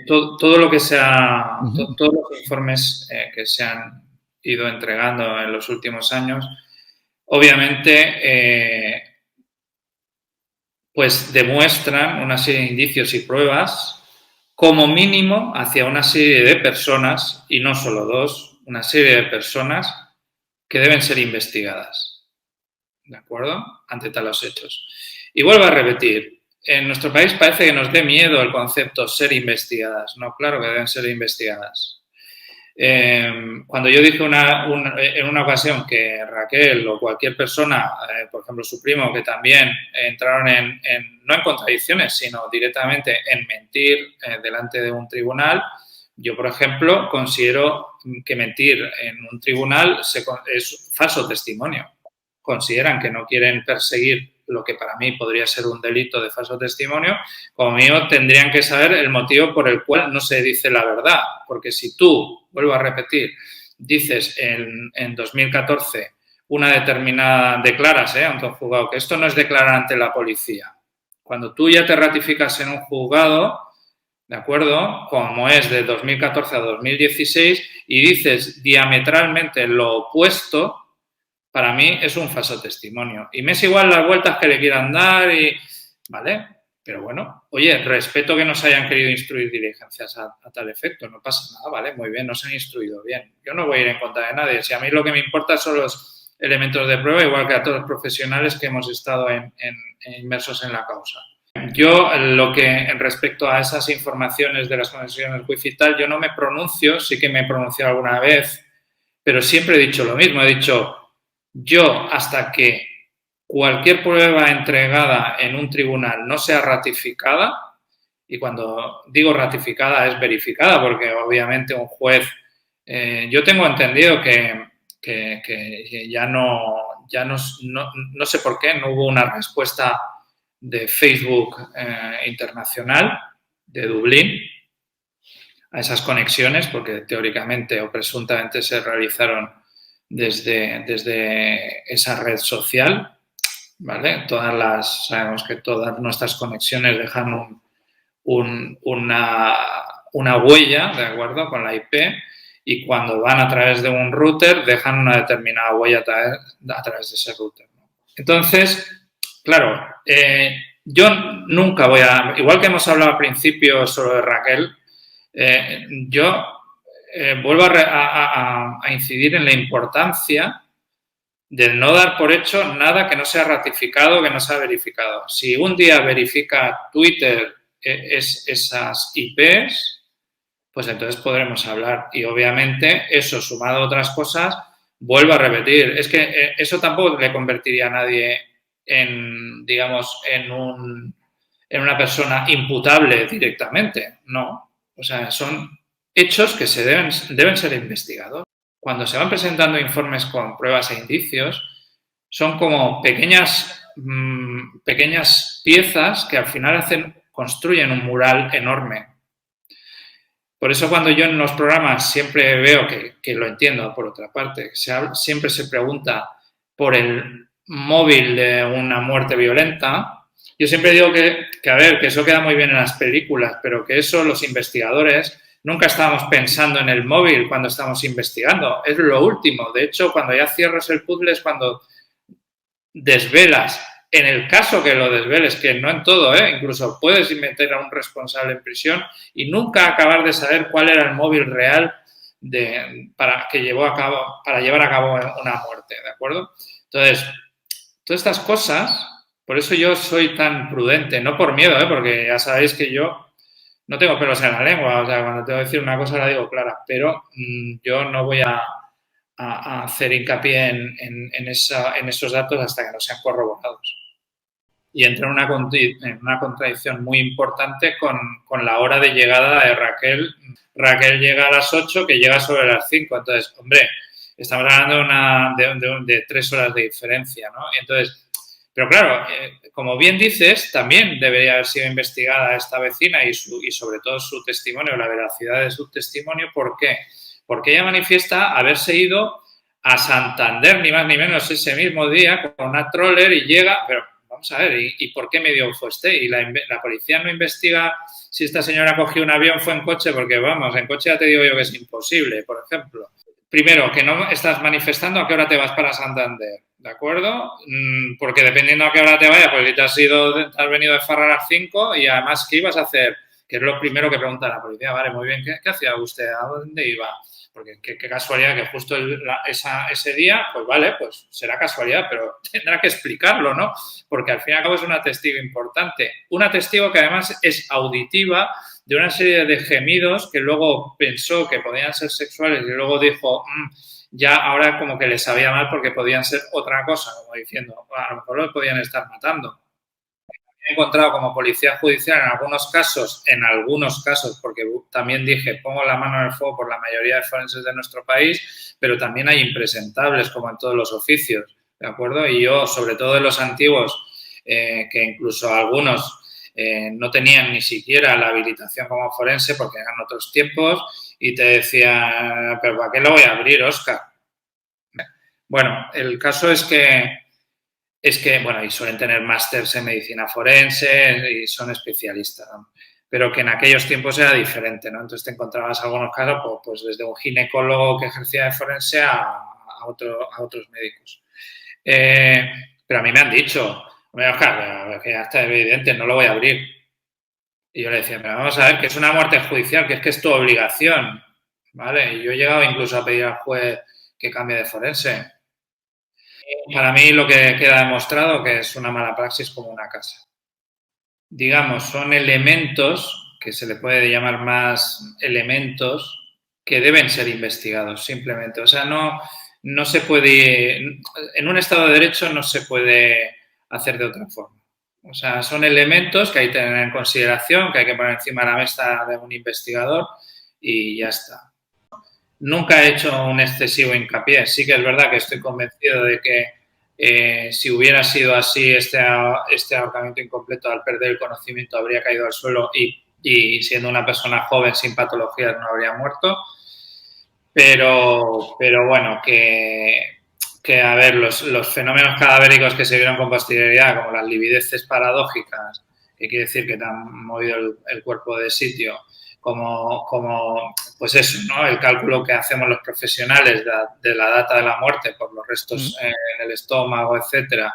todo lo que se ha, Ujú. todos los informes que se han ido entregando en los últimos años, obviamente, pues demuestran una serie de indicios y pruebas, como mínimo, hacia una serie de personas, y no solo dos, una serie de personas que deben ser investigadas, ¿de acuerdo? Ante tales hechos. Y vuelvo a repetir, en nuestro país parece que nos dé miedo el concepto ser investigadas. No, claro que deben ser investigadas. Cuando yo dije en una ocasión que Raquel o cualquier persona, por ejemplo su primo, que también entraron no en contradicciones, sino directamente en mentir delante de un tribunal, yo, por ejemplo, considero que mentir en un tribunal es falso testimonio. Consideran que no quieren perseguir lo que para mí podría ser un delito de falso testimonio, como mío tendrían que saber el motivo por el cual no se dice la verdad. Porque si tú, vuelvo a repetir, dices en 2014 una determinada, declaras ante un juzgado que esto no es declarar ante la policía. Cuando tú ya te ratificas en un juzgado, ¿de acuerdo? Como es de 2014 a 2016 y dices diametralmente lo opuesto, para mí es un falso testimonio. Y me es igual las vueltas que le quieran dar y, ¿vale? Pero bueno, oye, respeto que nos hayan querido instruir diligencias a tal efecto, no pasa nada, ¿vale? Muy bien, nos han instruido bien. Yo no voy a ir en contra de nadie. Si a mí lo que me importa son los elementos de prueba, igual que a todos los profesionales que hemos estado inmersos en la causa. Yo, lo que respecto a esas informaciones de las conexiones wifi y tal, yo no me pronuncio, sí que me he pronunciado alguna vez, pero siempre he dicho lo mismo, he dicho, yo hasta que cualquier prueba entregada en un tribunal no sea ratificada, y cuando digo ratificada es verificada, porque obviamente un juez, yo tengo entendido que ya no sé por qué, no hubo una respuesta de Facebook internacional de Dublín a esas conexiones, porque teóricamente o presuntamente se realizaron desde esa red social, ¿vale? Sabemos que todas nuestras conexiones dejan una huella, ¿de acuerdo? Con la IP, y cuando van a través de un router dejan una determinada huella a través de ese router, ¿no? Entonces, claro, yo nunca voy a, igual que hemos hablado al principio sobre Raquel, yo vuelvo a incidir en la importancia de no dar por hecho nada que no sea ratificado, que no sea verificado. Si un día verifica Twitter esas IPs, pues entonces podremos hablar. Y obviamente eso, sumado a otras cosas, vuelvo a repetir, es que eso tampoco le convertiría a nadie digamos, en una persona imputable directamente, no. O sea, son hechos que deben ser investigados. Cuando se van presentando informes con pruebas e indicios, son como pequeñas piezas que al final construyen un mural enorme. Por eso cuando yo en los programas siempre veo que lo entiendo, por otra parte, siempre se pregunta por el móvil de una muerte violenta, yo siempre digo a ver, que eso queda muy bien en las películas, pero que eso los investigadores nunca estábamos pensando en el móvil cuando estamos investigando. Es lo último. De hecho, cuando ya cierras el puzzle es cuando desvelas. En el caso que lo desveles, que no en todo, incluso puedes meter a un responsable en prisión y nunca acabar de saber cuál era el móvil real para llevar a cabo una muerte, ¿de acuerdo? Entonces, todas estas cosas, por eso yo soy tan prudente, no por miedo, porque ya sabéis que yo no tengo pelos en la lengua, o sea, cuando tengo que decir una cosa la digo clara, pero yo no voy a hacer hincapié en esos datos hasta que no sean corroborados. Y entra en una contradicción muy importante con la hora de llegada de Raquel. Raquel llega a las 8, que llega sobre las 5. Entonces, hombre, estamos hablando de 3 horas de diferencia, ¿no? Y entonces, pero claro, como bien dices, también debería haber sido investigada esta vecina y sobre todo su testimonio, la veracidad de su testimonio. ¿Por qué? Porque ella manifiesta haberse ido a Santander, ni más ni menos ese mismo día, con una troller y llega, pero vamos a ver, ¿y por qué medio fue usted? Y la policía no investiga si esta señora cogió un avión, fue en coche, porque vamos, en coche ya te digo yo que es imposible, por ejemplo. Primero, que no estás manifestando a qué hora te vas para Santander, ¿de acuerdo? Porque dependiendo a qué hora te vayas, pues si te has venido de farra a las 5 y además, ¿qué ibas a hacer? Que es lo primero que pregunta la policía. Vale, muy bien, ¿qué hacía usted? ¿A dónde iba? Porque qué casualidad que justo ese día, pues vale, pues será casualidad, pero tendrá que explicarlo, ¿no? Porque al fin y al cabo es una testigo importante. Una testigo que además es auditiva de una serie de gemidos que luego pensó que podían ser sexuales y luego dijo, ya ahora como que le sabía mal porque podían ser otra cosa, como diciendo, a lo mejor lo podían estar matando. He encontrado como policía judicial en algunos casos, porque también dije, pongo la mano en el fuego por la mayoría de forenses de nuestro país, pero también hay impresentables, como en todos los oficios, ¿de acuerdo? Y yo, sobre todo de los antiguos, que incluso algunos no tenían ni siquiera la habilitación como forense porque eran otros tiempos y te decía, pero ¿para qué lo voy a abrir, Óscar? Bueno, el caso bueno, y suelen tener másters en medicina forense y son especialistas, ¿no? Pero que en aquellos tiempos era diferente, ¿no? Entonces te encontrabas algunos casos, pues desde un ginecólogo que ejercía de forense a otros médicos. Pero a mí me han dicho, Oscar, que ya está evidente, no lo voy a abrir. Y yo le decía, pero vamos a ver, que es una muerte judicial, que es tu obligación, ¿vale? Y yo he llegado incluso a pedir al juez que cambie de forense. Para mí lo que queda demostrado que es una mala praxis como una casa. Digamos, son elementos, que se le puede llamar más elementos, que deben ser investigados simplemente. O sea, no se puede, en un Estado de Derecho no se puede hacer de otra forma. O sea, son elementos que hay que tener en consideración, que hay que poner encima de la mesa de un investigador y ya está. Nunca he hecho un excesivo hincapié. Sí que es verdad que estoy convencido de que si hubiera sido así, este ahorcamiento incompleto al perder el conocimiento habría caído al suelo y siendo una persona joven sin patologías no habría muerto. Pero bueno, que a ver, los fenómenos cadavéricos que se vieron con posterioridad, como las livideces paradójicas, que quiere decir que te han movido el cuerpo de sitio, como pues eso, ¿no? El cálculo que hacemos los profesionales de la data de la muerte por los restos en el estómago, etcétera,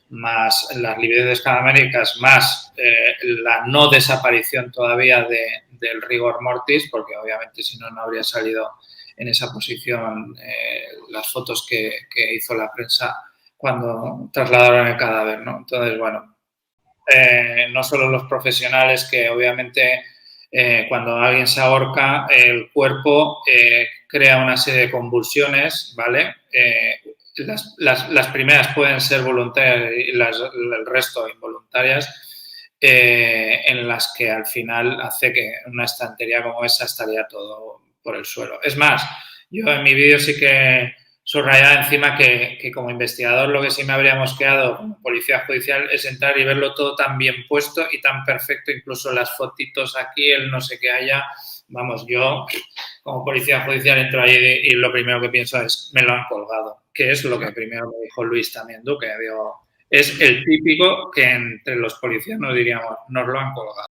más las livideces cadavéricas, más la no desaparición todavía del rigor mortis, porque obviamente si no, no habría salido en esa posición las fotos que hizo la prensa cuando trasladaron el cadáver, ¿no? Entonces, bueno, no solo los profesionales que obviamente cuando alguien se ahorca, el cuerpo crea una serie de convulsiones, ¿vale? Las primeras pueden ser voluntarias y el resto involuntarias, en las que al final hace que una estantería como esa estaría todo por el suelo. Es más, yo en mi vídeo sí que subrayaba encima que como investigador lo que sí me habría mosqueado como policía judicial es entrar y verlo todo tan bien puesto y tan perfecto, incluso las fotitos aquí, el no sé qué haya. Vamos, yo como policía judicial entro ahí y lo primero que pienso es, me lo han colgado, que es lo que primero me dijo Luis también Duque. Digo, es el típico que entre los policías nos diríamos, nos lo han colgado.